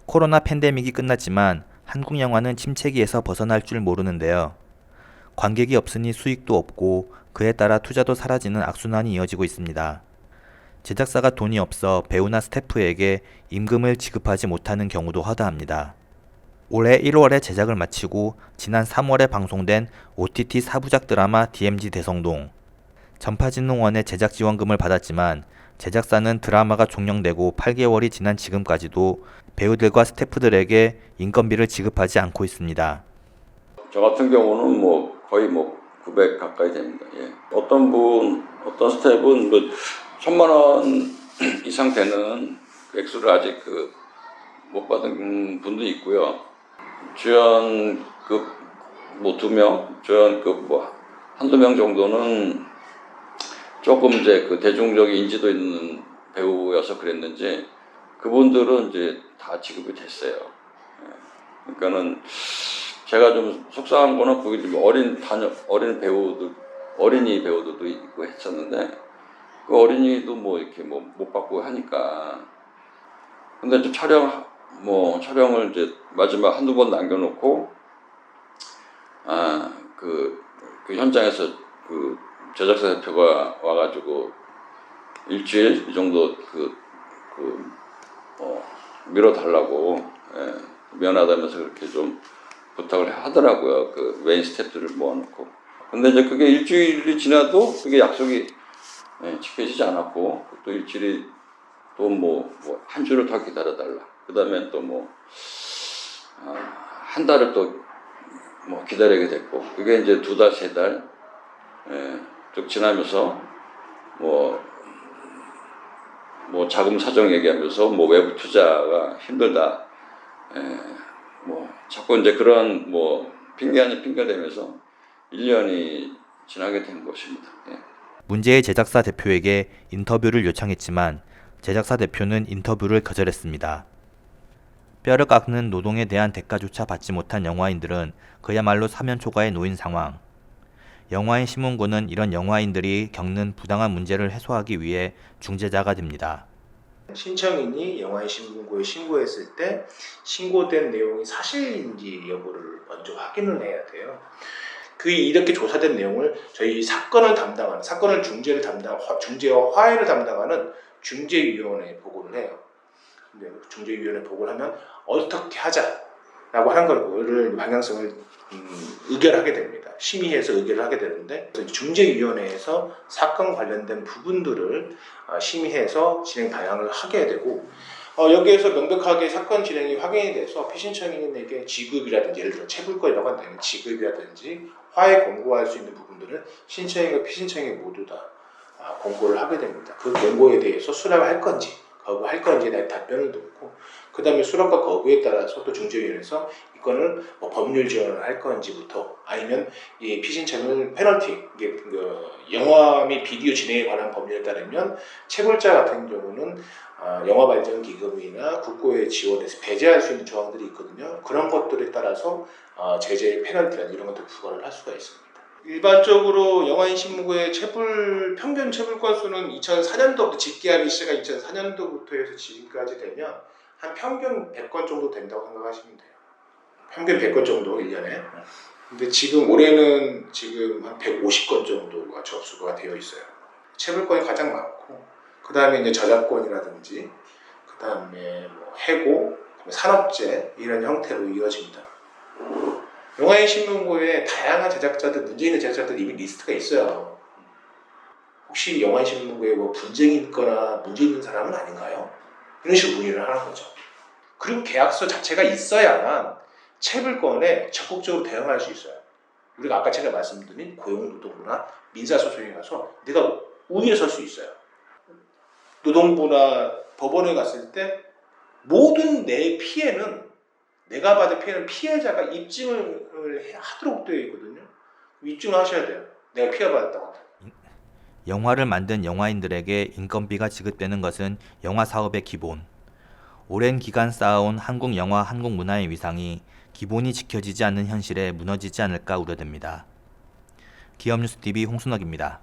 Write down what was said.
코로나 팬데믹이 끝났지만 한국 영화는 침체기에서 벗어날 줄 모르는데요. 관객이 없으니 수익도 없고 그에 따라 투자도 사라지는 악순환이 이어지고 있습니다. 제작사가 돈이 없어 배우나 스태프에게 임금을 지급하지 못하는 경우도 허다합니다. 올해 1월에 제작을 마치고 지난 3월에 방송된 OTT 4부작 드라마 DMZ 대성동. 전파진흥원의 제작 지원금을 받았지만 제작사는 드라마가 종영되고 8개월이 지난 지금까지도 배우들과 스태프들에게 인건비를 지급하지 않고 있습니다. 저 같은 경우는 거의 900 가까이 됩니다. 예. 어떤 스텝은 1000만 원 이상 되는 액수를 아직 못 받은 분도 있고요. 주연급 2명, 주연급 한두 명 정도는 조금 이제 대중적인 인지도 있는 배우여서 그랬는지 그분들은 이제 다 지급이 됐어요. 예. 그러니까는 제가 좀 속상한 거는 거기 좀 어린이 배우들도 있고 했었는데 그 어린이도 이렇게 못 받고 하니까. 근데 좀 촬영을 이제 마지막 한두 번 남겨놓고 그 현장에서 제작사 대표가 와가지고 일주일 이 정도 미뤄달라고, 예, 미안하다면서 그렇게 좀 부탁을 하더라고요. 메인 스태프들을 모아놓고. 근데 이제 그게 일주일이 지나도 그게 약속이 지켜지지 않았고, 또 일주일이 또 한 주를 더 기다려달라. 그 다음에 또 한 달을 또 기다리게 됐고, 그게 이제 2달, 3달, 쭉 지나면서 자금 사정 얘기하면서 외부 투자가 힘들다. 자꾸 이제 그런 핑계 아닌 핑계 대면서 1년이 지나게 된 것입니다. 예. 문제의 제작사 대표에게 인터뷰를 요청했지만 제작사 대표는 인터뷰를 거절했습니다. 뼈를 깎는 노동에 대한 대가조차 받지 못한 영화인들은 그야말로 사면초가에 놓인 상황. 영화인 신문고는 이런 영화인들이 겪는 부당한 문제를 해소하기 위해 중재자가 됩니다. 신청인이 영화인 신문고에 신고했을 때 신고된 내용이 사실인지 여부를 먼저 확인을 해야 돼요. 이렇게 조사된 내용을 저희 사건을 중재와 화해를 담당하는 중재위원회에 보고를 해요. 중재위원회 보고를 하면 어떻게 하자라고 하는 거를 방향성을 의결하게 됩니다. 심의해서 의결을 하게 되는데 중재위원회에서 사건 관련된 부분들을 심의해서 진행 방향을 하게 되고, 여기에서 명백하게 사건 진행이 확인이 돼서 피신청인에게 지급이라든지, 예를 들어 체불권이라고 한다면 지급이라든지 화해 권고할 수 있는 부분들은 신청인과 피신청인 모두 다 권고를 하게 됩니다. 그 권고에 대해서 수락을 할 건지 거부할 건지에 대한 답변을 듣고, 그 다음에 수락과 거부에 따라서 또 중재위원회에서 이거는 법률 지원을 할 건지부터, 아니면 이 피신청은 페널티, 영화 및 비디오 진행에 관한 법률에 따르면 체불자 같은 경우는 영화발전기금이나 국고의 지원에서 배제할 수 있는 조항들이 있거든요. 그런 것들에 따라서 제재 페널티나 이런 것들 부과를 할 수가 있습니다. 일반적으로 영화인 신문고의 평균 체불 건수는 2004년도부터 집계하기 시작한 2004년도부터 해서 지금까지 되면 한 평균 100건 정도 된다고 생각하시면 돼요. 평균 100건 정도 1년에. 근데 올해는 한 150건 정도가 접수가 되어 있어요. 체불권이 가장 많고, 그 다음에 이제 저작권이라든지, 그 다음에 해고, 산업재 이런 형태로 이어집니다. 영화인 신문고에 다양한 문제 있는 제작자들 이미 리스트가 있어요. 혹시 영화인 신문고에 분쟁이 있거나 문제 있는 사람은 아닌가요? 이런 식으로 문의를 하는 거죠. 그리고 계약서 자체가 있어야만 체불권에 적극적으로 대응할 수 있어요. 우리가 아까 제가 말씀드린 고용노동부나 민사소송에 가서 내가 우위에 설 수 있어요. 노동부나 법원에 갔을 때 모든 내가 받은 피해는 피해자가 입증을 하도록 되어 있거든요. 입증을 하셔야 돼요. 내가 피해받았다고 한다. 영화를 만든 영화인들에게 인건비가 지급되는 것은 영화 사업의 기본. 오랜 기간 쌓아온 한국 영화, 한국 문화의 위상이 기본이 지켜지지 않는 현실에 무너지지 않을까 우려됩니다. 기업뉴스TV 홍순혁입니다.